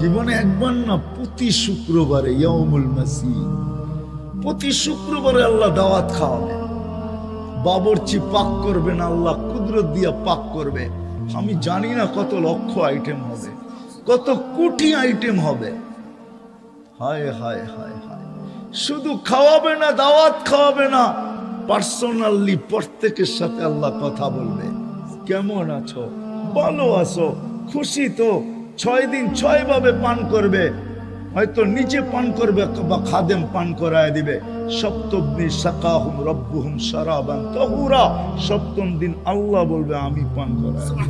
জীবনে একবার না, প্রতি শুক্রবারে ইয়াউমুল মাসিদ, প্রতি শুক্রবারে আল্লাহ দাওয়াত খাওয়াবে। বাবরচি পাক করবে না, আল্লাহ কুদরত দিয়া পাক করবে। আমি জানি না কত লক্ষ আইটেম হবে, কত কোটি আইটেম হবে। হায় হায় হায় হায়, শুধু খাওয়াবে না, দাওয়াত খাওয়াবে না, পার্সোনালি প্রত্যেকের সাথে আল্লাহ কথা বলবে। কেমন আছো, ভালো আছো, খুশি তো? 6 দিন 6 ভাবে পান করবে, হয়তো নিজে পান করবে বা খাদেম পান করায় দিবে। সপ্তম দিন সাকাহুম রব্বুহুম শারাবান তাহুরা, সপ্তম দিন আল্লাহ বলবে আমি পান করায় দিব।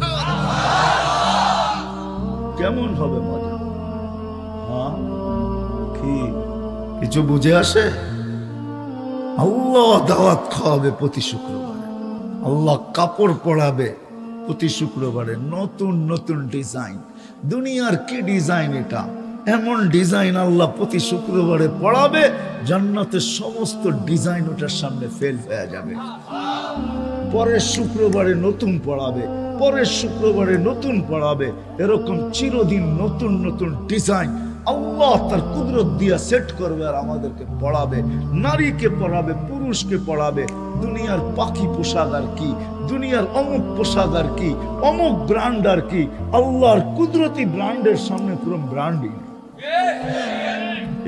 কেমন হবে মজা? হ্যাঁ, কি কিছু বুঝে আসে? আল্লাহ দাওয়াত খাওয়াবে প্রতি শুক্রবারে, আল্লাহ কাপড় পরাবে প্রতি শুক্রবারে, নতুন নতুন ডিজাইন। দুনিয়ার কি ডিজাইন এটা? এমন ডিজাইন আল্লাহ প্রতি শুক্রবারে পড়াবে, জান্নাতের সমস্ত ডিজাইন ওটার সামনে ফেল হয়ে যাবে। পরের শুক্রবারে নতুন পড়াবে, পরের শুক্রবারে নতুন পড়াবে, এরকম চিরদিন নতুন নতুন ডিজাইন আল্লাহ তার কুদরত দিয়া সেট করবে আর আমাদেরকে পড়াবে। নারীকে পড়াবে, পুরুষকে পড়াবে। দুনিয়ার পাখি পোশাক আর কি, দুনিয়ার অমুক পোশাক আর কি, অমুক ব্র্যান্ড আর কি, আল্লাহর কুদরতি ব্র্যান্ডের সামনে পুরো ব্র্যান্ডই।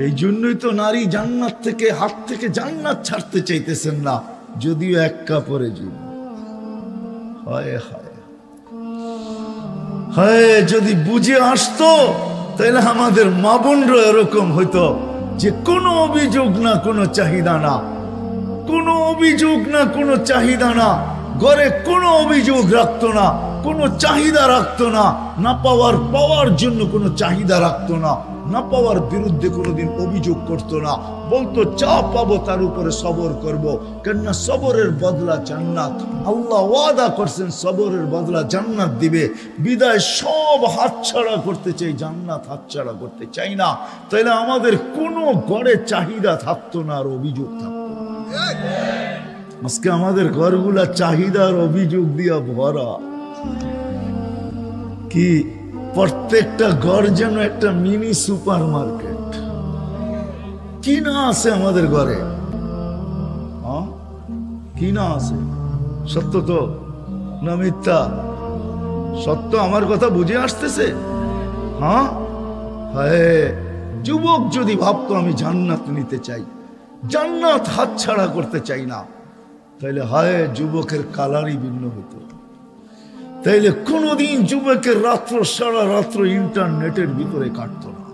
এই জন্যই তো নারী জান্নাত থেকে, হাত থেকে জান্নাত ছাড়তে চাইতেছেন না, যদিও এক কাপড়ে জীবন। হায় হায় হায়, যদি বুঝে আসতো তাহলে আমাদের মা বোনরা এরকম হইতো যে কোনো অভিযোগ না, কোনো চাহিদা না, কোনো অভিযোগ না, কোনো চাহিদা না, ঘরে কোনো অভিযোগ রাখতো না, কোনো চাহিদা রাখতো না, না পাওয়ার জন্য কোনো চাহিদা রাখতো না, না পাওয়ার বিরুদ্ধে কোনোদিন অভিযোগ করতো না। বলতো যা পাবো তার উপরে সবর করব, কেননা সবরের বদলা জান্নাত। আল্লাহ ওয়াদা করছেন সবরের বদলা জান্নাত দিবে। বিদায় সব হাতছাড়া করতে চাই, জান্নাত হাতছাড়া করতে চাই না। তাইলে আমাদের কোনো ঘরে চাহিদা থাকতো না আর অভিযোগ থাকতো না। আজকে আমাদের ঘরগুলা চাহিদার অভিযোগ দিয়া ভরা। কি প্রত্যেকটা ঘর যেন একটা মিনি সুপার মার্কেট। কি না আছে আমাদের ঘরে? কি না আছে? সত্য তো না মিথ্যা? সত্য। আমার কথা বুঝে আসতেছে? হ্যাঁ হ্যাঁ, যুবক যদি ভাবতো আমি জান্নাত নিতে চাই, জান্নাত হাতছাড়া করতে চাই না, তাইলে হায় যুবকের কালারই ভিন্ন হতো। তাইলে কোনদিন যুবকের রাত্র সারা রাত্র ইন্টারনেটের ভিতরে কাটতো না।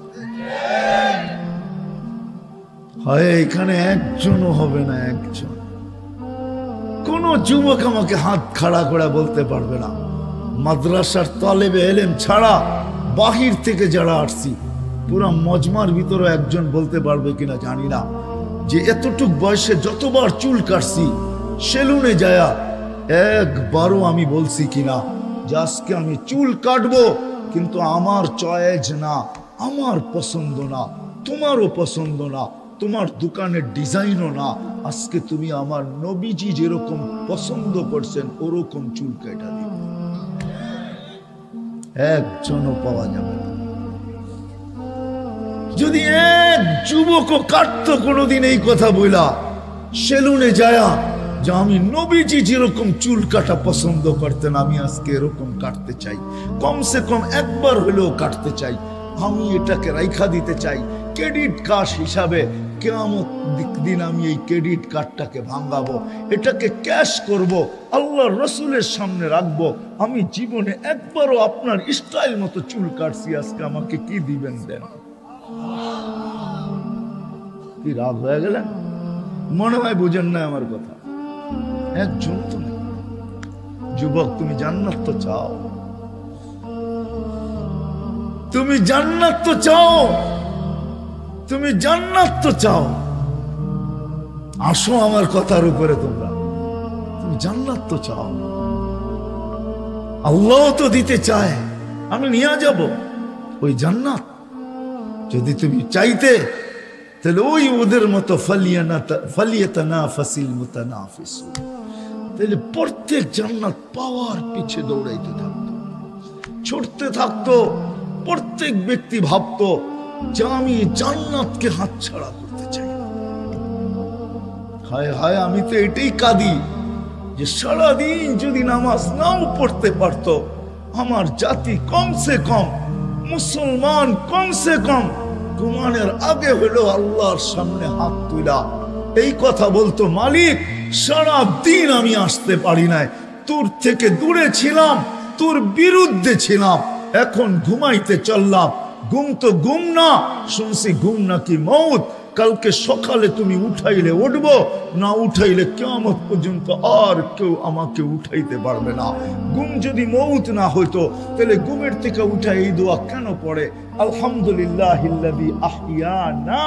হায় এখানে একজনও হবে না, একজন। কোন যুবক আমাকে হাত খাড়া করে বলতে পারবে না, মাদ্রাসার তালেবে এলেম ছাড়া বাহির থেকে যারা আসছি পুরা মজমার ভিতরে একজন বলতে পারবে কিনা জানি না, যে এতটুক বয়সে যতবার চুল কাটছি সেলুনে যায়া একবারও আমি বলছি কিনা যে আজকে আমি চুল কাটবো, কিন্তু আমার চয়েস না, আমার পছন্দ না, তোমারও পছন্দ না, তোমার দোকানের ডিজাইনও না, আজকে তুমি আমার নবীজি যেরকম পছন্দ করছেন ওরকম চুল কাটা দিবে। একজনও পাওয়া যাবে না। যদি এক যুবকও কাটতো কোনোদিন এই কথা বইলা সেলুনে যায়া যে আমি নবীজি যেরকম চুল কাটা পছন্দ করতেন আমি আজকে এরকম কাটতে চাই, কমসে কম একবার হলেও কাটতে চাই, আমি এটাকে রাইখা দিতে চাই ক্রেডিট কার্ড হিসাবে। কিয়ামত দিন আমি এই ক্রেডিট কার্ডটাকে ভাঙাবো, এটাকে ক্যাশ করব, আল্লাহর রাসূলের সামনে রাখবো। আমি জীবনে একবারও আপনার স্টাইল মতো চুল কাটছি, আজকে আমাকে কি দিবেন দেন। কি রাগ হয়ে গেলেন? মনে হয় বুঝেন না আমার কথা। একজন তো নেই। যুবক তুমি জান্নাত তো চাও, তুমি জান্নাত তো চাও, তুমি জান্নাত তো চাও, আসো আমার কথার উপরে তোমরা। তুমি জান্নাত তো চাও, আল্লাহ তো দিতে চায়, আমি নিয়ে যাব ওই জান্নাত। যদি তুমি চাইতে তাহলে ওই ওদের মতো ফালিয়াতানাফাসিল মুতানাফিসুন, তাহলে প্রত্যেক জান্নাত পাওয়ার পিছে দৌড়াইতে থাকতো, ছুটতে থাকতো। প্রত্যেক ব্যক্তি ভাবতো যে আমি জান্নাতকে হাতছাড়া করতে চাই। হায় হায়, আমি তো এটাই কাঁদি যে সারাদিন যদি নামাজ নাও পড়তে পারতো আমার জাতি, কমসে কম মুসলমান কমসে কম ঘুমানোর আগে হলো আল্লাহর সামনে হাত তুলা এই কথা বলতো, মালিক সারা দিন আমি আসতে পারি নাই, তোর থেকে দূরে ছিলাম, তোর বিরুদ্ধে ছিলাম, এখন ঘুমাইতে চললাম। ঘুম তো ঘুম না, শুনছি ঘুম নাকি মৌত। কালকে সকালে তুমি উঠাইলে উঠবো, না উঠাইলে কিয়ামত পর্যন্ত আর কেউ আমাকে উঠাইতে পারবে না। ঘুম যদি মৌত না হইতো তাহলে ঘুমের থেকে উঠা এই দোয়া কেন পড়ে? আলহামদুলিল্লাহিল্লাযী আহইয়ানা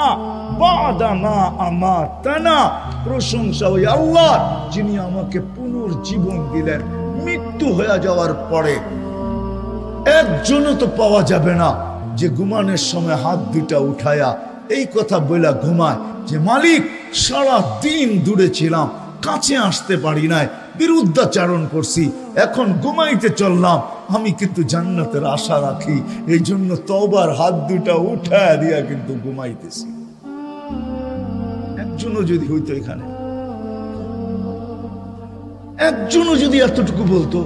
বা'দা মা আমাতানা। প্রশংসা ওই আল্লাহ যিনি আমাকে পুনর্জীবন দিলেন মৃত্যু হয়ে যাওয়ার পরে। একজনও তো পাওয়া যাবে না যে ঘুমানোর সময় হাত দুটা উঠায়া এই কথা বলে ঘুমায় যে মালিক সারা দিন দূরে ছিলাম, কাছে আসতে পারি নাই, বিরুদ্ধাচারণ করছি, এখন ঘুমাইতে চললাম, আমি কিন্তু জান্নাতের আশা রাখি, এই জন্য তওবার হাত দুটা উঠায়া দিয়া কিন্তু ঘুমাইতেছি। একজনও যদি হইতো, এখানে একজনও যদি এতটুকু বলতো,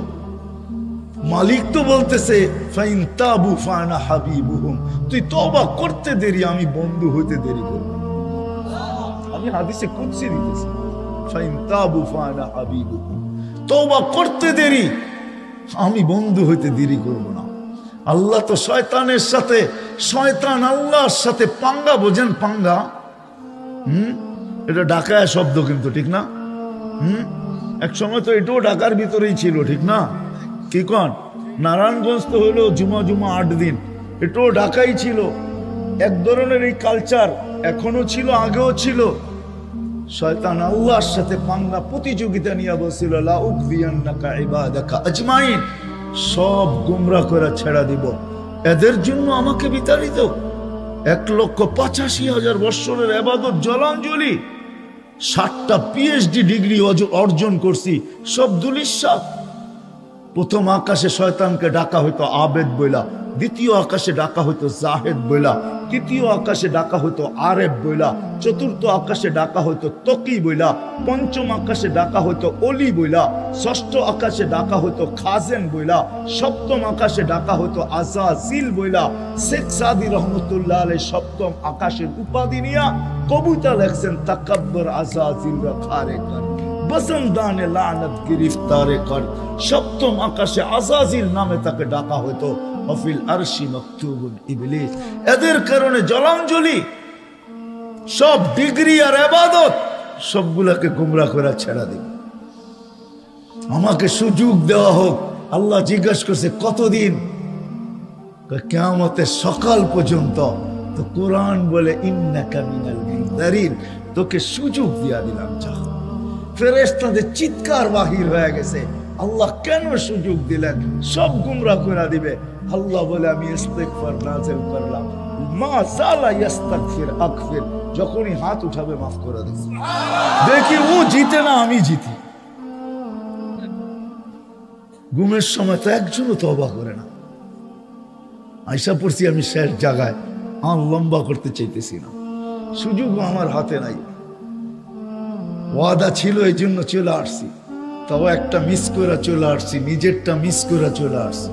মালিক তো বলতেছে ফাইন তাবু ফানা হাবিবুহুম, তুই তওবা করতে দেরি, আমি বন্ধু হইতে দেরি করব। আমি হাদিসে কুদসি দিতেছি, ফাইন তাবু ফানা হাবিবুহুম, তওবা করতে দেরি, আমি বন্ধু হইতে দেরি করব না। আল্লাহ তো শয়তানের সাথে, শয়তান আল্লাহর সাথে পাঙ্গা, বোঝেন পাঙ্গা? এটা ঢাকায় শব্দ কিন্তু, ঠিক না? এক সময় তো এটাও ঢাকার ভিতরেই ছিল, ঠিক না? কি কন? নারায়ণগঞ্জ তো হইলো জুমা 8 দিন, এটাও ঢাকাই ছিল। এক ধরনের এই কালচার এখনো ছিল, আগেও ছিল। শয়তান আল্লাহর সাথে পাঙ্গা, প্রতিযোগিতা নিয়ে বলছিল লা উকদিয়ান্নাকা ইবাদাকা আজমাইন, সব গুমরাহ করে ছেড়া দিব, এদের জন্য আমাকে বিতাড়িত। 1,85,000 বৎসরের ইবাদত জলাঞ্জলি, 60টা PhD ডিগ্রি অর্জন করছি, সব দুলিশ্বাস। প্রথম আকাশে শয়তানকে ডাকা হইতো আবেদ বইলা, দ্বিতীয় আকাশে ডাকা হইতো জাহেদ বইলা, তৃতীয় আকাশে ডাকা হইতো আরেব বইলা, চতুর্থ আকাশে ডাকা হইতো তকি বইলা, পঞ্চম আকাশে ডাকা হইতো অলি বইলা, ষষ্ঠ আকাশে ডাকা হইতো খাজেন বইলা, সপ্তম আকাশে ডাকা হইতো আজাজিল বইলা। শেখ সাদি রহমতুল্লাহ আলাইহি সপ্তম আকাশের উপাধি নিয়া কবিতা লেখছেন, তাকাব্বর আজাজিল রাখারে কর বসন্দানে লানত গিরফতারে কর। সপ্তম আকাশে আজাজিল নামে তাকে ডাকা হইতো, অফিল আরশি মাকতুবুন ইবলিস। এদের কারণে জলাঞ্জলি, সব ডিগ্রি আর ইবাদত সবগুলাকে গুমরাহ করে ছেড়া দিই। আমাকে সুযোগ দেওয়া হোক। আল্লাহ জিজ্ঞাসা করছে কতদিন? কিয়ামতের সকাল পর্যন্ত। তো কোরআন বলে ইন্নাকা মিনাল মুনজারিন, তোকে সুযোগ দিয়া দিলাম। যা। ফেরেশতাদের চিৎকার বাহির হয়ে গেছে, আল্লাহ কেন সুযোগ দিলেন? সব গুমরাহ করে দিবে। আল্লাহ বলে আমি ইস্তিগফার নাযিল করলাম, মা জালা ইস্তাগফির আকফির, যখনই হাত উঠাবে মাফ করে দেব। দেখি ও জিতে না আমি জিতি। ঘুমের সময় তো একজনও তওবা করে না। আয়সা পড়ছি আমি শেষ জায়গায়, আর লম্বা করতে চাইতেছি না, সুযোগও আমার হাতে নাই। ওয়াদা ছিল এই জন্য চলে আসছি, তাও একটা মিস করে চলে আসছি, নিজেরটা মিস করে চলে আসছি,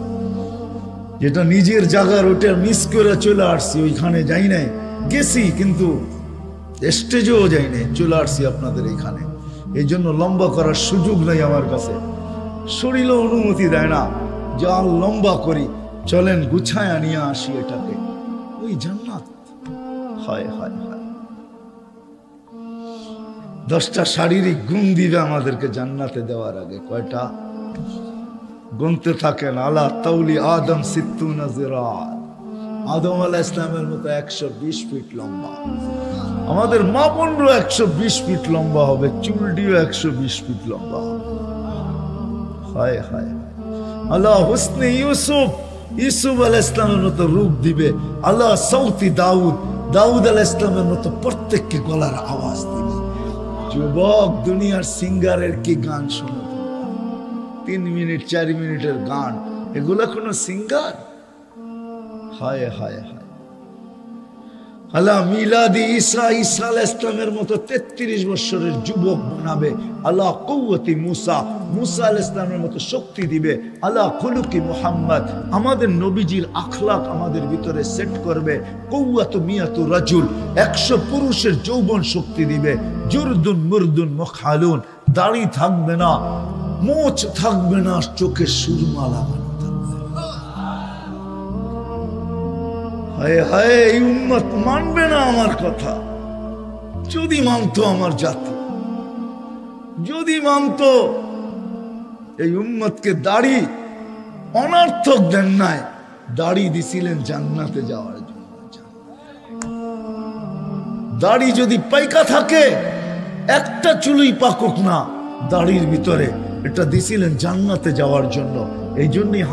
যেটা নিজের জায়গার ওটা মিস করে চলে আসছি। ওইখানে যাই নাই, গেছি কিন্তু স্টেজেও যাই নাই, চলে আসছি আপনাদের এইখানে। এই জন্য লম্বা করার সুযোগ নাই আমার কাছে, শরীরও অনুমতি দেয় না যে আর লম্বা করি। চলেন গুছায় নিয়ে আসি এটাকে, ওই জান্নাত। হায় হায় হায়, 10টা শারীরিক গুণ দিবে আমাদেরকে জান্নাতে দেওয়ার আগে। কয়টা? গুনতে থাকেন। আলা তাউলি আদম সিত্তুনা জিরাত, আদম আলাইহিস সালামের মতো 120 ফিট লম্বা। আমাদের মা বোনরা 120 ফিট লম্বা হবে, চুলটিও 120 ফিট লম্বা হবে। হায় হায়, আল্লাহ হুসনে ইউসুফ, ইউসুফ আলাইহিস সালামের মতো রূপ দিবে। আল্লাহ সৌতি দাউদ, দাউদ আলাইহিস সালামের মতো প্রত্যেককে গলার আওয়াজ দিবে। যুবক, দুনিয়ার সিঙ্গারের কি গান শোনো? 3 মিনিট 4 মিনিটের গান, এগুলা কোনো সিঙ্গার? হায় হায় হায়। আল্লাহ মিলাদি ঈসা, ঈসা আলাইহিস সালামের মতো 33 বছরের যুবক বানাবে। আল্লাহ কুওয়াতি মুসা, মুসা আলাইহিস সালামের মতো শক্তি দিবে। আল্লাহ খুলুকি মুহাম্মদ, আমাদের নবীজির আখলাক আমাদের ভিতরে সেট করবে। কুওয়াতু মিয়াতু রাজুল, 100 পুরুষের যৌবন শক্তি দিবে। জুরদুন মুরদুন মুখালুন, দাড়ি থাকবে না, মোচ থাকবে না, চোখে সুরমা লাগানো থাকবে। হায় হায়, এই উম্মত মানবে না আমার কথা। যদি মানতো আমার জাতি, যদি মানতো, এই উম্মতকে দাড়ি অনর্থক দেন নাই, দাড়ি দিছিলেন জান্নাতে যাওয়ার জন্য। দাড়ি যদি পাইকা থাকে, একটা চুলই পাকুক না দাড়ির ভিতরে, এটা দিছিলেন জান্নাতে যাওয়ার জন্য। এই জন্যই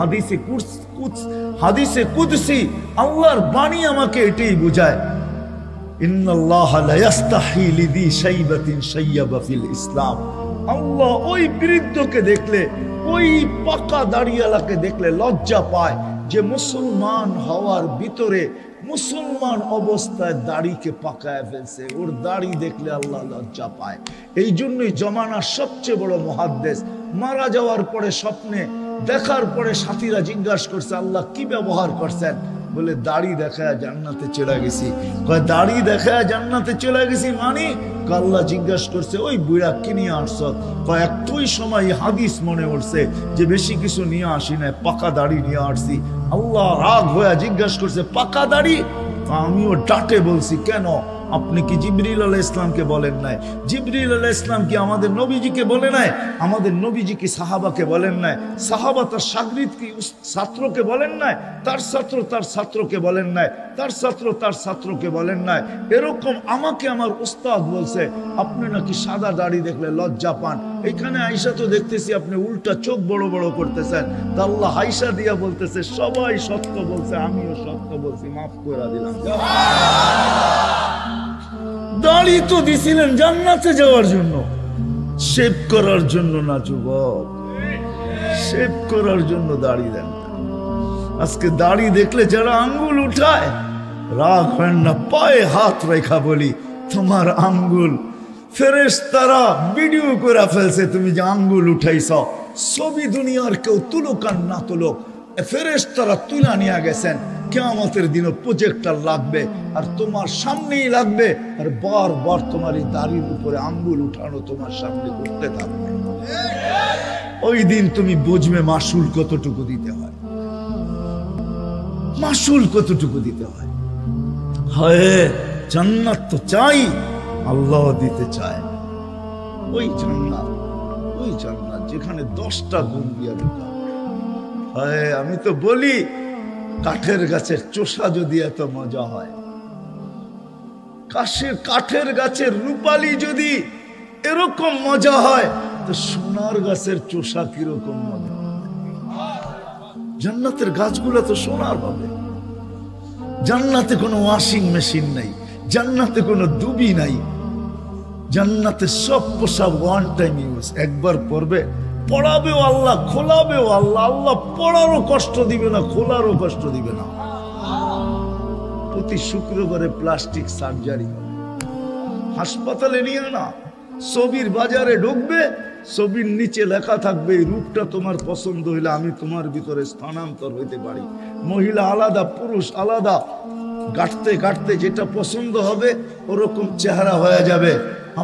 হাদিসে কুদসি আল্লাহর বাণী আমাকে এটাই বোঝায়, ইন্নাল্লাহা লা ইস্তাহি লিযি শাইবাতিন শাইয়াবা ফিল ইসলাম। আল্লাহ ওই বৃদ্ধকে দেখলে, ওই পাকা দাড়িওয়ালাকে দেখলে লজ্জা পায় যে মুসলমান হওয়ার ভিতরে, মুসলমান অবস্থায় দাড়িকে পাকায় ফেলছে। ওর দাড়ি দেখলে আল্লাহ লজ্জা পায়। এই জন্যই জমানার সবচেয়ে বড় মুহাদ্দিস মারা যাওয়ার পরে স্বপ্নে দেখার পরে সাথীরা জিজ্ঞাসা করছে, আল্লাহ কি ব্যবহার করছেন? বলে দাড়ি দেখায় জান্নাতে চলে গেছি। কয় দাড়ি দেখায় জান্নাতে চলে গেছি মানে? আল্লাহ জিজ্ঞাসা করছে, ওই বুড়া কি নিয়ে আসছ? কয় একটুই সময় হাদিস মনে পড়ছে যে বেশি কিছু নিয়ে আসি না, পাকা দাড়ি নিয়ে আসছি। আল্লাহ রাগ হয়ে জিজ্ঞাসা করছে, পাকা দাড়ি? আমিও ডাটে বলছি, কেন? আপনি কি জিবরিল আলাইহিস সালামকে বলেন নাই? জিবরিল আলাইহিস সালাম কি আমাদের নবীজিকে বলে নাই? আমাদের নবীজি কি সাহাবাকে বলেন নাই? সাহাবা তার শাগরিদ কি ছাত্রকে বলেন নাই? তার ছাত্র তার ছাত্রকে বলেন নাই? তার ছাত্র তার ছাত্রকে বলেন নাই? এরকম আমাকে আমার উস্তাদ বলছে, আপনি নাকি সাদা দাড়ি দেখলে লজ্জা পান। এখানে আয়েশা তো দেখতেছি আপনি উল্টা চোখ বড় বড় করতেছেন। তা আল্লাহ আয়েশা দিয়া বলতেছে, সবাই সত্য বলছে, আমিও সত্য বলছি, মাফ করে দিলাম। দাড়ি তো দিছিলেন জান্নাতে যাওয়ার জন্য, শেভ করার জন্য না যুবক, শেভ করার জন্য দাড়ি দেন। আজকে দাড়ি দেখলে যারা আঙ্গুল উঠায়, রাগ হয় না, পায়ে হাত রেখা বলি, তোমার আঙ্গুল ফেরেশতারা ভিডিও করে ফেলছে, তুমি যে আঙ্গুল উঠাইছ। ছবি দুনিয়ার কেউ তুলুক আর না তুলুক, ফেরেশতারা তুলা নিয়ে গেছেন। কিয়ামতের দিনে প্রজেক্টর লাগবে আর তোমার সামনেই লাগবে, আর বারবার তোমার এই দাড়ির উপরে আঙ্গুল উঠানো তোমার সামনে করতে থাকবে। ওই দিন তুমি বুঝবে মাসুল কতটুকু দিতে হয়, মাসুল কতটুকু দিতে হয়। হায়, জান্নাত তো চাই, আল্লাহ দিতে চায়। ওই জান্নাত, ওই জান্নাত যেখানে 10টা গুণ দিয়া ঢোকা। হায়, আমি তো বলি কাঠের গাছের চোষা যদি এত মজা হয়, কাঠের গাছের রূপালি যদি এরকম মজা হয়, তো সোনার গাছের চোষা কিরকম মজা হয়? জান্নাতের গাছগুলো তো সোনার পাবে। জান্নাতে কোনো ওয়াশিং মেশিন নাই, জান্নাতে কোনো দুবি নাই, জান্নাতে সব পোশাক ওয়ান টাইম ইউজ, একবার পরবে, পড়াবেও আল্লাহ, খোলাবেও আল্লাহ। আল্লাহ পড়ারও কষ্ট দিবে না, খোলারও কষ্ট দিবে না। প্রতি শুক্রবারে প্লাস্টিক সার্জারি হবে, হাসপাতালে নিয়ে না, ছবির বাজারে ঢুকবে, ছবির নিচে লেখা থাকবে, এই রূপটা তোমার পছন্দ হইলে আমি তোমার ভিতরে স্থানান্তর হইতে পারি। মহিলা আলাদা, পুরুষ আলাদা, গাঁটতে গাঁটতে যেটা পছন্দ হবে ওরকম চেহারা হয়ে যাবে।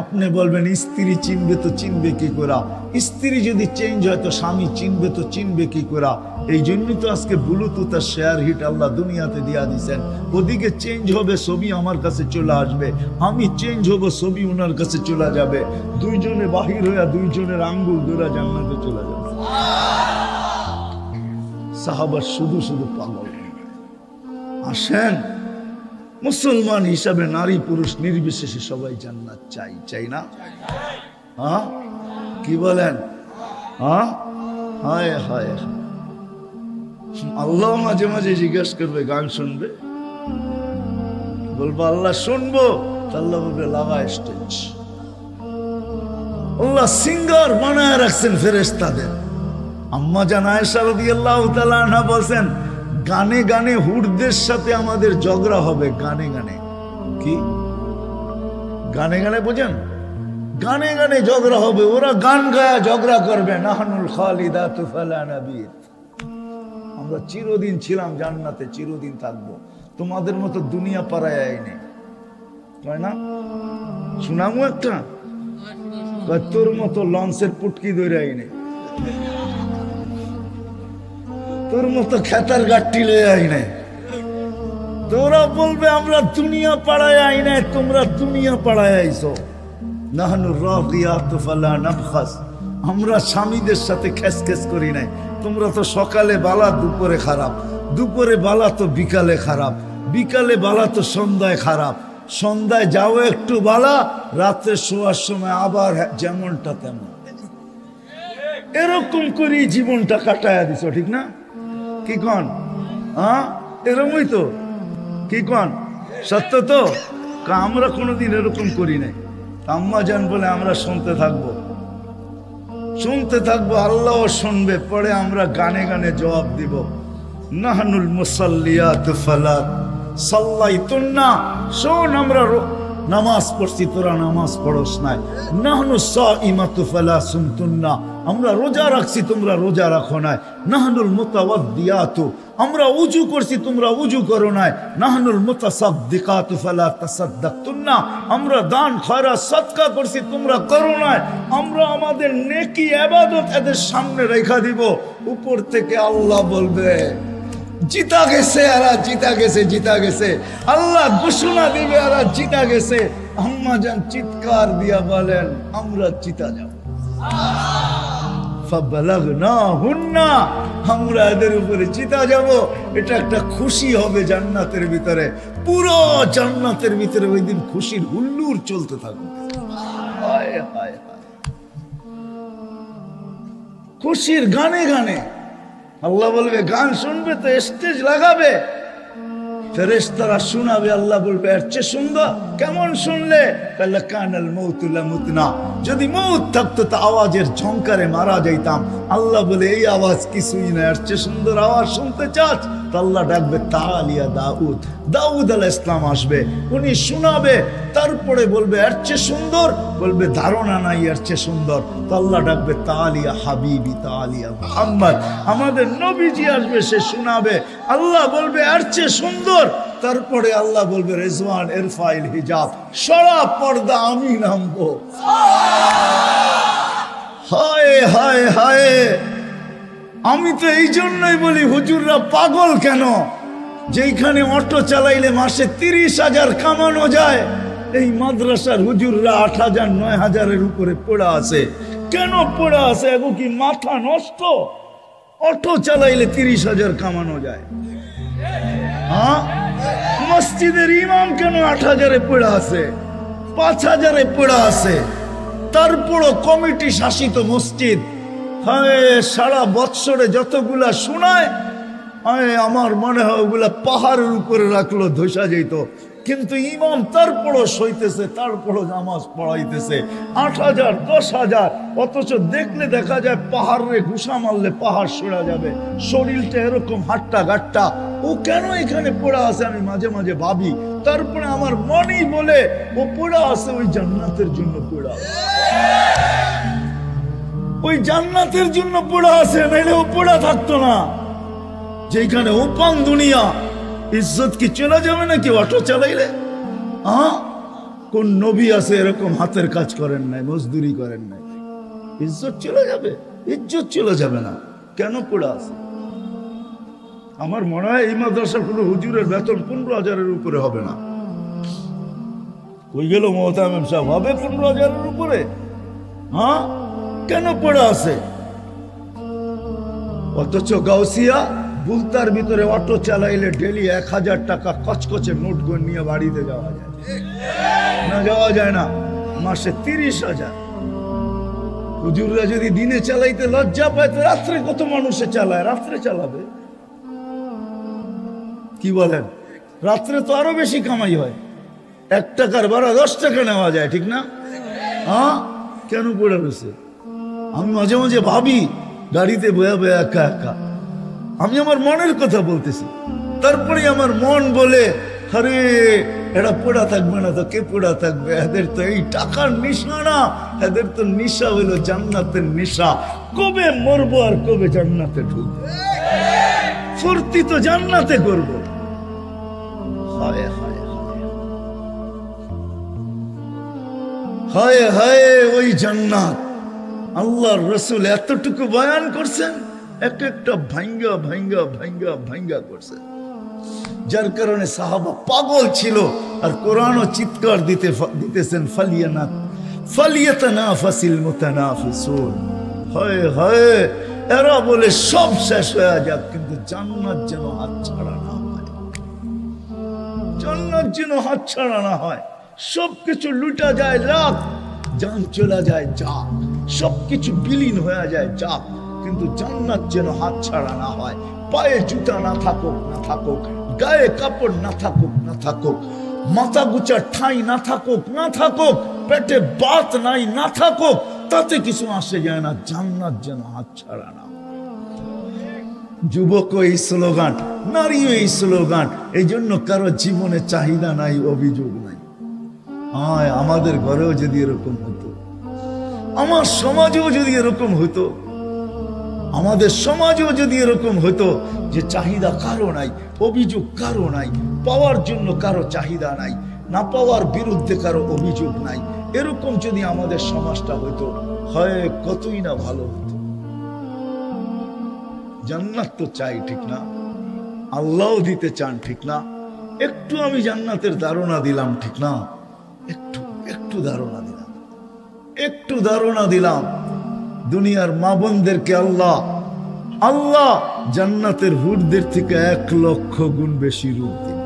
আপনি বলবেন স্ত্রী চিনবে তো চিনবে কি করে? স্ত্রী যদি চেঞ্জ হয় তো স্বামী চিনবে তো চিনবে কি করে? এই জন্যই তো আজকে ব্লুটুথ আর শেয়ার হিট আল্লাহ দুনিয়াতে দিয়া দিচ্ছেন। ওদিকে চেঞ্জ হবে, ছবি আমার কাছে চলে আসবে, আমি চেঞ্জ হব, ছবি ওনার কাছে চলে যাবে। দুইজনে বাহির হইয়া দুইজনের আঙ্গুল ধরে জান্নাতে চলে যাবে। সাহাবা শুধু শুধু পাগল। আসেন, মুসলমান হিসাবে নারী পুরুষ নির্বিশেষে সবাই জান্নাত চাই, চাই না? হ্যাঁ, কি বলেন? হ্যাঁ, হায় হায়। আল্লাহ মাঝে মাঝে জিজ্ঞেস করবে, গান শুনবে, বলবো আল্লাহ শুনবো, আল্লাহ বলবে লাগা স্টেজ। আল্লাহ সিঙ্গার বানায় রাখছেন ফেরেশতাদের। আম্মা জান আয়েশা রাদিয়াল্লাহু তাআলা আনহা বলছেন, গানে গানে হুড়দের সাথে আমাদের ঝগড়া হবে, গানে গানে। কি গানে গানে বোঝেন? গানে গানে ঝগড়া হবে, ওরা গান গায়া ঝগড়া করবে। নাহনুল খালিদাতু ফালা নাবিত, আমরা চিরদিন ছিলাম জান্নাতে, চিরদিন থাকবো। তোমাদের মতো দুনিয়া পাড়ায় আইনে, তাই না? শুনামু একটা, তোর মতো লঞ্চের পুটকি ধরে আইনে, তোর মতো খেতার গাঠটি লয়ে আইনে। তোরা বলবে আমরা দুনিয়া পাড়ায় আইনে, তোমরা দুনিয়া পাড়ায় আইছো। নাহনু রাগিয়াতু ফালা নাবখাস, আমরা স্বামীদের সাথে খেস খেস করি নাই। তোমরা তো সকালে বালা, দুপুরে খারাপ, দুপুরে বালা তো বিকালে খারাপ, বিকালে বালা তো সন্ধ্যায় খারাপ, সন্ধ্যায় যাও একটু বালা, রাত্রে শোয়ার সময় আবার যেমনটা তেমন। এরকম করি জীবনটা কাটায়া দিছ, ঠিক না? কি কন? হ্যাঁ, এরকমই তো। কি কন? সত্য তো। আমরা কোনোদিন এরকম করি নাই। আম্মা জান বলে আমরা শুনতে থাকবো, শুনতে থাকবো, আল্লাহও শুনবে, পরে আমরা গানে গানে জবাব দিব। নাহনুল মুসাল্লিয়াত ফালা সাল্লাইতুন্না, শোন আমরা নামাজ পড়ছি, তোরা নামাজ পড়স নাই। নাহনু সাইমাতু ফালা সুমতুন্না, আমরা রোজা রাখছি, তোমরা রোজা রাখো নাই। নাহনুল মুতাওয়াদ্দিয়াতু, আমরা উজু করছি, তোমরা উজু করো নাই। নাহনুল মুতাসাদ্দিকাতু ফালা তাসাদ্দাকতুন্না, আমরা দান খয়রাত সদকা করছি, তোমরা করো নাই। আমরা আমাদের নেকি ইবাদত এদের সামনে রেখা দিব। উপর থেকে আল্লাহ বলবে জিতা গেছে, আর জিতা গেছে, জিতা গেছে। আল্লাহ ঘোষণা দিবে আর জিতা গেছে। আম্মা জান চিৎকার দিয়া বলেন আমরা জিতা যাব। ফাবালাগনাহুন্না, আমরা এদের উপরে জিতা যাব। এটা একটা খুশি হবে জান্নাতের ভিতরে, পুরো জান্নাতের ভিতরে ওই দিন খুশির হুল্লুর চলতে থাকবে। হায় হায় হায়, খুশির গানে গানে। আল্লাহ বলবে গান শুনবে তো স্টেজ লাগাবে, ফেরেশতারা শোনাবে। আল্লাহ বলবে এর চেয়ে সুন্দর কেমন শুনলে? তাহলে কানাল মউতু লামুতনা, যদি মউত থাকতো তো আওয়াজের ঝংকারে মারা যাইতাম। আল্লাহ বলে এই আওয়াজ কিছুই না, এর চেয়ে সুন্দর আওয়াজ শুনতে চাস? তো আল্লাহ ডাকবে তাআলিয়া দাউদ, দাউদ আলাইহিস সালাম আসবে, উনি শোনাবে। তারপরে বলবে এর চেয়ে সুন্দর, বলবে ধারণা নাই এর চেয়ে সুন্দর। তো আল্লাহ ডাকবে তাআলিয়া হাবিবি, তাআলিয়া মুহাম্মদ, আমাদের নবীজি আসবে, সে শোনাবে। আল্লাহ বলবে এর চেয়ে সুন্দর। তারপরে আল্লাহ বলবে রেজওয়ান ইরফাইল হিজাব, সরা পর্দা, আমি নামবো। হায় হায় হায়, আমি তো এই জন্যই বলি হুজুররা পাগল কেন? যেখানে অটো চালাইলে মাসে 30,000 কামানো যায়, এই মাদ্রাসার হুজুররা 8,000 9,000-এর উপরে পড়া আছে। কেন পড়া আছে? এগো কি মাথা নষ্ট? অটো চালাইলে 30,000 কামানো যায়। হ্যাঁ, মসজিদের ইমাম কেন 8,000-এ পড়া আছে, 5,000-এ পড়া আছে? তারপরও কমিটি শাসিত মসজিদ, হায় সারা বৎসরে যতগুলা শোনায়, আমার মনে হয় ওগুলা পাহাড়ের উপরে রাখলো ধসা যেত। কিন্তু ইমাম তারপরও সইতেছে, তারপরও নামাজ পড়াইতেছে। 8,000 10,000, অথচ দেখলে দেখা যায় পাহাড়ে ঘুষা মারলে পাহাড় সরা যাবে, শরীরটা এরকম হাট্টা গাট্টা। ও কেন এখানে পড়া আছে আমি মাঝে মাঝে ভাবি। তারপরে আমার মনেই বলে ও পড়া আছে ওই জান্নাতের জন্য পড়া, ওই জান্নাতের জন্য পড়া আছে, নাইলে ও পড়া থাকতো না। যেখানে ওপান দুনিয়া, ইজ্জত কি চলে যাবে নাকি অটো চালাইলে? কোন নবী আছে এরকম হাতের কাজ করেন নাই, মজদুরি করেন নাই? ইজ্জত চলে যাবে? ইজ্জত চলে যাবে না। কেন পড়া আছে? আমার মনে হয় এই মাদ্রাসার কোনো হুজুরের বেতন 15,000-এর উপরে হবে না। ওই গেল মোহতামিম সাহেব, হবে 15,000-এর উপরে? হ্যাঁ, কেন পড়া আছে? অথচ গাউসিয়া বুলতার ভিতরে অটো চালাইলে ডেলি 1,000 টাকা কচকচে নোট করে নিয়ে বাড়িতে যাওয়া যায় না? যাওয়া যায় না। মাসে 30,000। হুজুররা যদি দিনে চালাইতে লজ্জা পায় তো রাত্রে কত মানুষে চালায়? রাত্রে চালাবে, কি বলেন? রাত্রে তো আরো বেশি কামাই হয়। 1 টাকার ভাড়া 10 টাকা নেওয়া যায়, ঠিক না? হ্যাঁ, কেন পড়ে রয়েছে? আমি মাঝে মাঝে ভাবি, গাড়িতে বয়া বয়া একা একা, আমি আমার মনের কথা বলতেছি। তারপরে আমার মন বলে, আরে এরা পড়া থাকবে না তো কে পড়া থাকবে, এদের তো এই টাকার নেশা না, এদের তো নেশা হইলো জান্নাতের নেশা। কবে মরবো আর কবে জান্নাতে ঢুকবো, ফুর্তি তো জান্নাতে করবো। হায় হায় হায় হায়, ওই জান্নাত আল্লাহর রাসূল এতটুকু বয়ান করছেন, এক একটা ভাঙ্গা ভাঙ্গা ভাঙ্গা ভাঙ্গা করছেন, যার কারণে সাহাবা পাগল ছিল। আর কোরআনও চিৎকার দিতেছেন, ফালিয়াতানাফাসিল মুতানাফিসুন। হায় হায়, এরা বলে সব শেষ হয়ে যাক, কিন্তু জান্নাত যেন হাতছাড়া না হয়, জান্নাত যেন হাতছাড়া না হয়। সবকিছু লুটা যায় লাখ, জান চলা যায় যাক, সবকিছু বিলীন হয়ে যায় যাক, কিন্তু জান্নাত যেন হাতছাড়া না হয়। পায়ে জুতা না থাকুক না থাকুক, গায়ে কাপড় না থাকুক না থাকুক, মাথা গুচার ঠাঁই না থাকুক না থাকুক, পেটে বাত নাই না থাকুক, তাতে কিছু আসে যায় না, জান্নাত যেন হাতছাড়া না। যুবকও এই স্লোগান, নারীও এই স্লোগান। এই জন্য কারো জীবনে চাহিদা নাই, অভিযোগ নাই। আমাদের ঘরেও যদি এরকম হতো, আমার সমাজেও যদি এরকম হতো, আমাদের সমাজেও যদি এরকম হতো যে চাহিদা কারো নাই, অভিযোগ কারো নাই, পাওয়ার জন্য কারো চাহিদা নাই, না পাওয়ার বিরুদ্ধে কারো অভিযোগ নাই, এরকম যদি আমাদের সমাজটা হতো, হয় কতই না ভালো হতো। জান্নাত তো চাই, ঠিক না? আল্লাহও দিতে চান, ঠিক না? একটু আমি জান্নাতের ধারণা দিলাম, ঠিক না? একটু একটু ধারণা দিলাম, একটু ধারণা দিলাম। দুনিয়ার মা বোনদেরকে আল্লাহ আল্লাহ জান্নাতের হুরদের থেকে 1 লক্ষ গুণ বেশি রূপ দিন।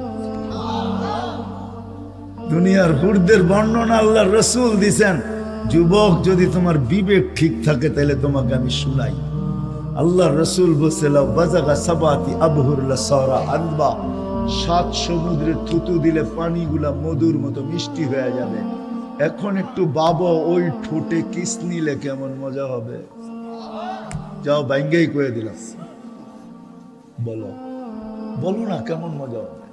দুনিয়ার হুরদের বর্ণনা আল্লাহর রাসূল দিছেন। যুবক, যদি তোমার বিবেক ঠিক থাকে তাহলে তোমাকে আমি শুনাই। আল্লাহর রাসূল বলেছেন, বাজাগা সাবাতি আবহুর লাসারা আনবা, 7 সমুদ্রে থুতু দিলে পানিগুলা মধুর মতো মিষ্টি হয়ে যাবে। এখন একটু বাবা, ওই ঠোঁটে কিস নিলে কেমন মজা হবে। যাও, বাইঙ্গেই কয়ে দিলাম, বলো বলো না কেমন মজা হবে।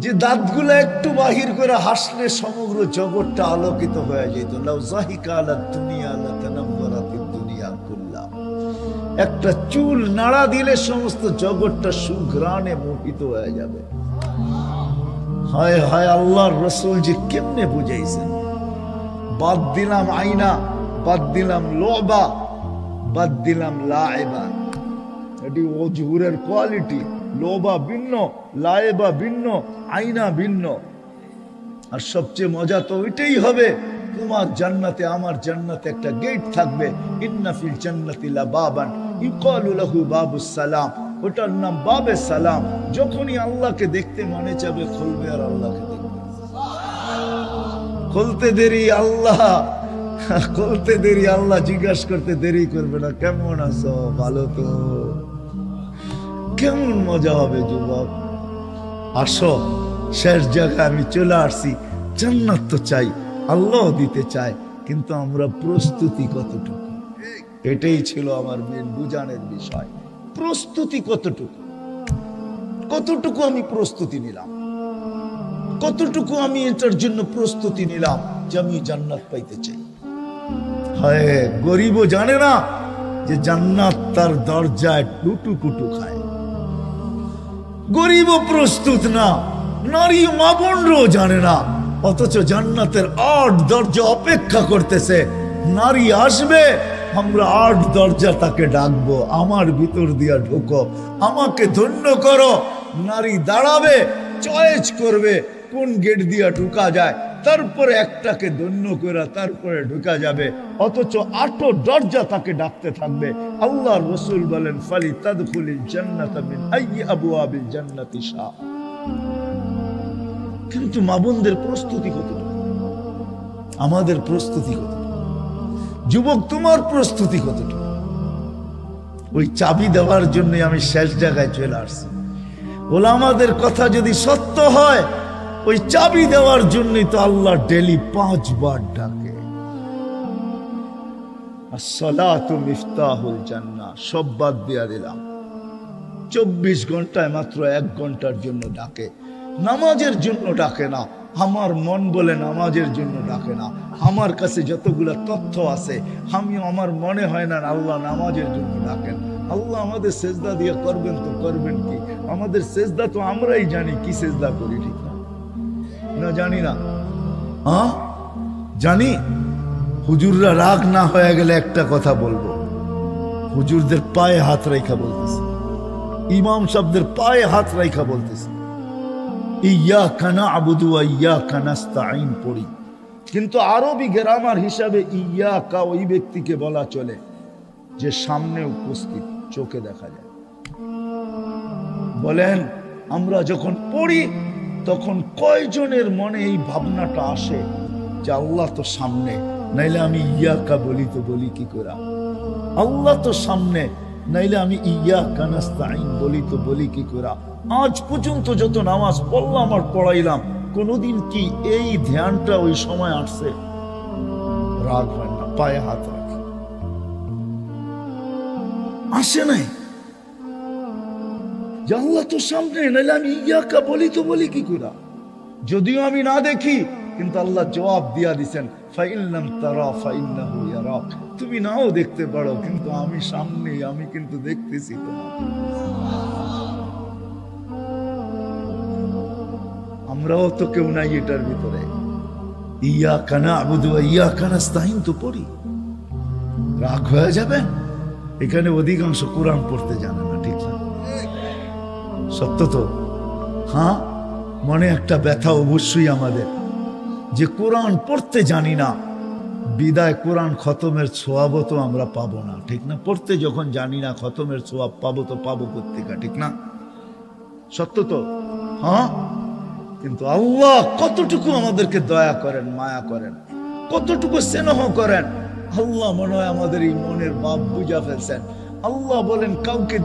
যে দাঁতগুলো একটু বাহির করে হাসলে সমগ্র জগৎটা আলোকিত হয়ে যেত। লাউ যাহিকা আলা দুনিয়া লাতানাওয়ারাতিদ দুনিয়া কুল্লা, একটা চুল নাড়া দিলে সমস্ত জগৎটা সুঘ্রাণে মোহিত হয়ে যাবে। হায় হায়, আল্লাহর রাসূল যে কেমনে বুঝাইছেন। বাদ দিলাম আয়না, বাদ দিলাম লোবা, বাদ দিলাম লাইবা। এটি ওজহুরের কোয়ালিটি। লোবা ভিন্ন, লাইবা ভিন্ন, আয়না ভিন্ন। আর সবচেয়ে মজা তো ওইটাই হবে, তোমার জান্নাতে আমার জান্নাতে একটা গেট থাকবে। ইন্না ফিল জান্নাতি লাবাবান ইউকালু লাহু বাবুস সালাম, ওটার নাম বাবে সালাম। যখনই আল্লাহকে দেখতে মনে যাবে খুলবে আর আল্লাহকে দেখবে। খুলতে দেরি আল্লাহ, খুলতে দেরি আল্লাহ জিজ্ঞাসা করতে দেরি করবে না, কেমন আছো, ভালো তো? কেমন মজা হবে যুবক। আসো, শেষ জায়গায় আমি চলে আসছি। জান্নাত তো চাই, আল্লাহ দিতে চায়, কিন্তু আমরা প্রস্তুতি কতটুকু, এটাই ছিল আমার মেন বুঝানোর বিষয়। প্রস্তুতি কতটুকু, কতটুকু আমি প্রস্তুতি নিলাম, কতটুকু আমি এটার জন্য প্রস্তুতি নিলাম যে আমি জান্নাত পাইতে চাই। হায়, গরিবও জানে না যে জান্নাত তার দরজায় টুটুকুটু খায়। গরিবও প্রস্তুত না, নারী মা বোনরাও জানে না, অথচ জান্নাতের 8 দরজা অপেক্ষা করতেছে। নারী আসবে, আমরা 8 দরজা তাকে ডাকবো, আমার ভিতর দিয়া ঢুকো, আমাকে ধন্য করো। নারী দাঁড়াবে, চয়েস করবে কোন গেট দিয়া ঢুকা যায়, তারপরে একটাকে ধন্য করে তারপরে ঢুকা যাবে। অথচ 8 দরজা তাকে ডাকতে থাকবে। আল্লাহর রাসূল বলেন, ফালি তাদখুলিল জান্নাতা মিন আইয়ি আবওয়াবিল জান্নাতি শা। কিন্তু মা বোনদের প্রস্তুতি কতটুকু, আমাদের প্রস্তুতি কতটুকু, যুবক তোমার প্রস্তুতি কতটুকু? ওই চাবি দেওয়ার জন্য আমি শেষ জায়গায় চলে আসছি। ওলামাদের কথা যদি সত্য হয়, ওই চাবি দেওয়ার জন্যই তো আল্লাহ ডেলি 5 বার ডাকে। আসসালাতু মিফতাহুল জান্নাহ, সব বাদ দিয়া দিলাম। 24 ঘন্টায় মাত্র 1 ঘন্টার জন্য ডাকে, নামাজের জন্য ডাকে না। আমার মন বলে নামাজের জন্য ডাকে না। আমার কাছে যতগুলো তথ্য আছে, আমার মনে হয় না আল্লাহ নামাজের জন্য ডাকেন। আল্লাহ আমাদের সেজদা দিয়ে করবেন তো করবেন কি? আমাদের সেজদা তো আমরাই জানি কি সেজদা করি, ঠিক না? না জানি না? হ্যাঁ জানি। হুজুররা রাগ না হয়ে গেলে একটা কথা বলবো, হুজুরদের পায়ে হাত রাইখা বলতেছে, ইমাম সাহেবদের পায়ে হাত রাইখা বলতেছে ইয়াকা না'বুদু ওয়া ইয়াকা নাস্তাঈন পড়ি। কিন্তু আরবি গ্রামার হিসাবে ইয়াকা ওই ব্যক্তিকে বলা চলে যে সামনে উপস্থিত, চোখে দেখা যায়। বলেন আমরা যখন পড়ি তখন কয়জনের মনে এই ভাবনাটা আসে যে আল্লাহ তো সামনে, নাইলে আমি ইয়াকা বলি তো বলি কি করে? আল্লাহ তো সামনে, নাইলে আমি ইয়াকা নাস্তাঈন বলি তো বলি কি করে? আজ পর্যন্ত যত নামাজ পড়লাম আর পড়াইলাম, কোনদিন কি এই ধ্যানটা ওই সময় আসছে? রাগ হয় না, পায়ে হাত রাখে, আসে নাই যে আল্লাহ তো সামনে, নাইলে আমি ইয়াকা বলি তো বলি কি করে? যদিও আমি না দেখি, কিন্তু আল্লাহ জবাব দিয়া দিছেন ফাইন লাম তারা ফাইন্নাহু ইয়ারাক। তুমি নাও দেখতে পারো, কিন্তু আমি সামনে, আমি কিন্তু দেখতেছি তোমাকে। আমরাও তো কেউ নাই এটার ভিতরে। ইয়াকা না'বুদু ওয়া ইয়াকা নাস্তাঈন তো পড়ি। রাগ হয়ে যাবে, এখানে অধিকাংশ কোরআন পড়তে জানে না, ঠিক না? সত্য তো? হ্যাঁ, মনে একটা ব্যথা অবশ্যই আমাদের যে কোরআন পড়তে জানি না, বিদায় কোরআন খতমের সোয়াবও তো আমরা পাবো না, ঠিক না? পড়তে যখন জানি না খতমের সোয়াব পাবো তো পাবো কোত্থেকে, ঠিক না? সত্য তো? হ্যাঁ। কিন্তু আল্লাহ কতটুকু আমাদেরকে দয়া করেন, মায়া করেন, কতটুকু স্নেহ করেন। আল্লাহ মনে হয় আমাদের এই মনের ভাব বুঝা ফেলছেন। আল্লাহ বলেন কাউকে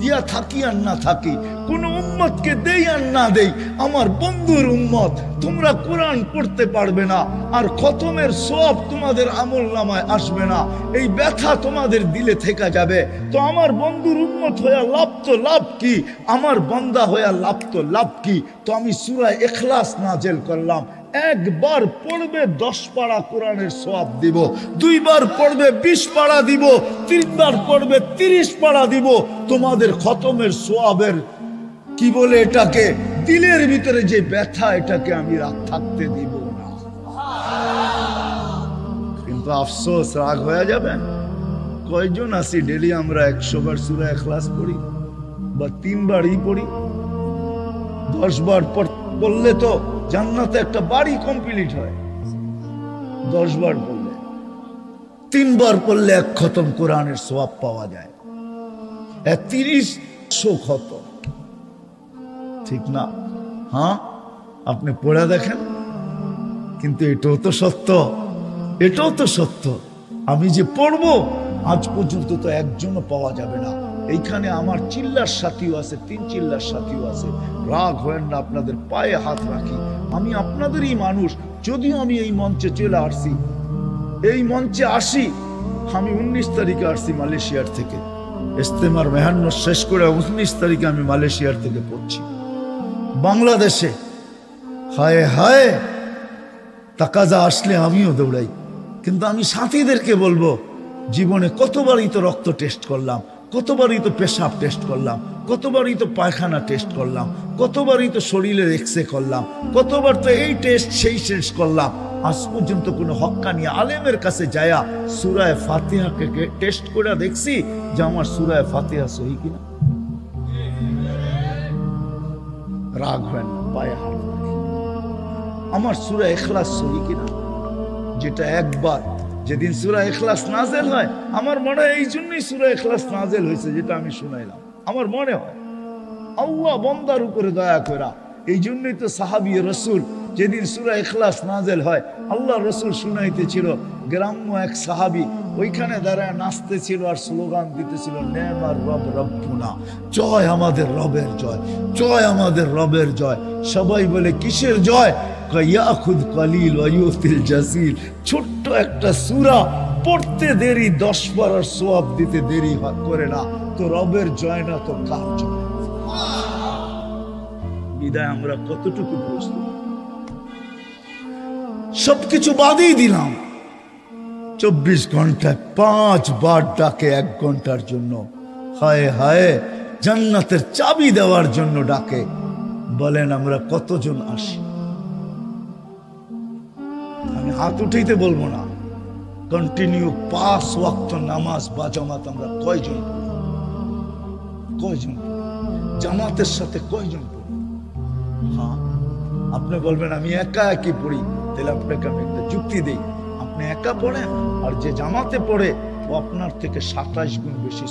দিয়া থাকি আর না থাকি, কোন উম্মতকে দেই আর না দেই, আমার বন্ধুর উম্মত, তোমরা কোরআন পড়তে পারবে না আর খতমের সওয়াব তোমাদের আমলনামায় আসবে না, এই ব্যথা তোমাদের দিলে থেকে যাবে। তো আমার বন্ধুর উম্মত হইয়া লাভ তো লাভ কি, আমার বান্দা হইয়া লাভ তো লাভ কি? তো আমি সূরা ইখলাস নাযিল করলাম। একবার পড়বে 10 পারা কোরআনের সওয়াব দিব, 2 বার পড়বে 20 পারা দিব, 3 বার পড়বে 30 পারা দিব। তোমাদের খতমের সওয়াবের কি বলে এটাকে, দিলের ভিতরে যে ব্যথা, এটাকে আমি থাকতে দিব না। কিন্তু আফসোস, রাগ হয়ে যাবেন। কয়জন আছি ডেলি আমরা 100 বার সূরা ইখলাস পড়ি বা 3 বারই পড়ি? 10 বার পড়লে তো জান্নাতে একটা বাড়ি কমপ্লিট হয়। 10 বার পড়লে, 3 বার পড়লে 1 খতম কোরআনের সওয়াব পাওয়া যায়। 30 খতম, ঠিক না? হ্যাঁ, আপনি পড়ে দেখেন। কিন্তু এটাও তো সত্য, এটাও তো সত্য, আমি যে পড়বো আজ পর্যন্ত তো একজনও পাওয়া যাবে না। এইখানে আমার চিল্লার সাথীও আছে, 3 চিল্লার সাথীও আছে। রাগ হয় না, আপনাদের পায়ে হাত রাখি, আমি আপনাদেরই মানুষ। যদিও আমি এই মঞ্চে চলে আসছি, এই মঞ্চে আসি আমি 19 তারিখে আসছি মালয়েশিয়ার থেকে। ইস্তেমার মেহান্ন শেষ করে 19 তারিখে আমি মালয়েশিয়ার থেকে পড়ছি বাংলাদেশে। হায় হায়, তাকাজা আসলে আমিও দৌড়াই। কিন্তু আমি সাথীদেরকে বলবো, জীবনে কতবারই তো রক্ত টেস্ট করলাম, কতবারই তো পেশাব টেস্ট করলাম, কতবারই তো পায়খানা টেস্ট করলাম, কতবারই তো শরীরের এক্সরে করলাম, কতবার তো এই টেস্ট সেই টেস্ট করলাম। আজ পর্যন্ত কোনো হক্কানি আলেমের কাছে যায়া সূরা ফাতিহাকে টেস্ট করে দেখছি যে আমার সূরা ফাতিহা সহি কিনা? রাগ হয় না, পায়ে হাত রাখি। আমার সূরা ইখলাস সহি কিনা? যেটা একবার, যেদিন সূরা ইখলাস নাযিল হয়, আমার মনে হয় এই জন্যই সূরা ইখলাস নাযিল হয়েছে, যেটা আমি শুনাইলাম। আমার মনে হয় আল্লাহ বান্দার উপরে দয়া করা, এই জন্যই তো সাহাবী রাসূল যেদিন সূরা ইখলাস নাযিল হয়, আল্লাহ রাসূল শুনাইতেছিল, গ্রাম্য এক সাহাবী ওইখানে দাঁড়ায় নাচতেছিল আর স্লোগান দিতেছিল, নেমার রব রব্বুনা, জয় আমাদের রবের জয়, জয় আমাদের রবের জয়। সবাই বলে কিসের জয়? ইয়াখুদ কলিল ওয়া ইউতিল জাসির। ছোট্ট একটা সূরা পড়তে দেরি 10 পারার সওয়াব দিতে দেরি করে না, তো রবের জয় না তো কার জয়? বিদায় আমরা কতটুকু প্রস্তুত? সবকিছু বাদই দিলাম, 24 ঘন্টায় 5 বার ডাকে 1 ঘন্টার জন্য। হায় হায়, জান্নাতের চাবি দেওয়ার জন্য ডাকে। বলেন আমরা কতজন আসি? আমি হাত উঠাইতে বলবো না, কন্টিনিউ 5 ওয়াক্ত নামাজ বা জামাত আমরা কয়জন পড়ি? কয়জন পড়ি? জামাতের সাথে কয়জন পড়ি? হ্যাঁ, আপনি বলবেন আমি একা একই পড়ি, তাহলে আপনাকে আমি একটা যুক্তি দিই। আপনি একা পড়েন, আর যে জামাতে পড়ে ও আপনার থেকে 27 গুণ বেশি